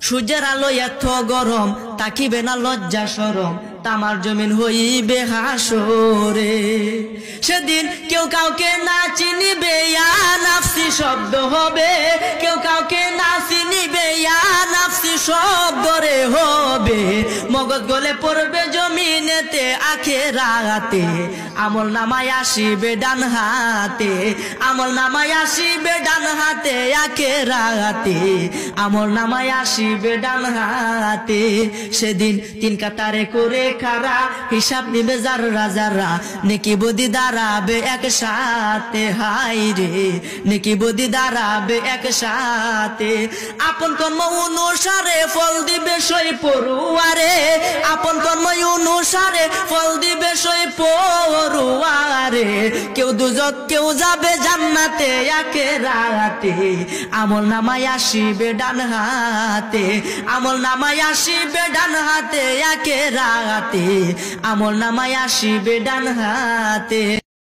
সূর্যের আলো এত গরম, তাকিবে না লজ্জা শরম, তামার জমিন হইবে হাসরে। সেদিন কেউ কাউকে না চিনিবে, ইয়া নাফসি শব্দ হবে। কেউ কাউকে না চিনিবে, ইয়া নাফসি শব্দ রে হবে। মগজ গলে পড়বে জমিনেতে আখিরাতে, আমল নামায় আসিবে ডান হাতে। আমল নামায় আসিবে ডান হাতে আখিরাতে, আমল নামায় আসিবে ডান হাতে। সেদিন তিন কাতারে করে খারা, হিসাব নিবে যারা যারা, নেকি বদি দাঁড়াবে একসাথে। হাই রে নেকি বদি দাঁড়াবে একসাথে। আপন কর্ম অনুসারে ফল দিবে সই পড়ুয়ারে, আপন কর্ম অনুসারে ফল দিবে সই পড়ুয়ারে। কেউ দুজক কেউ যাবে জান্নাতে আখিরাতে, আমল নামায় আসিবে ডান হাতে। আমল নামায় আসিবে ডান হাতে আখিরাতে, আমল নামায় আসিবে ডান হাতে।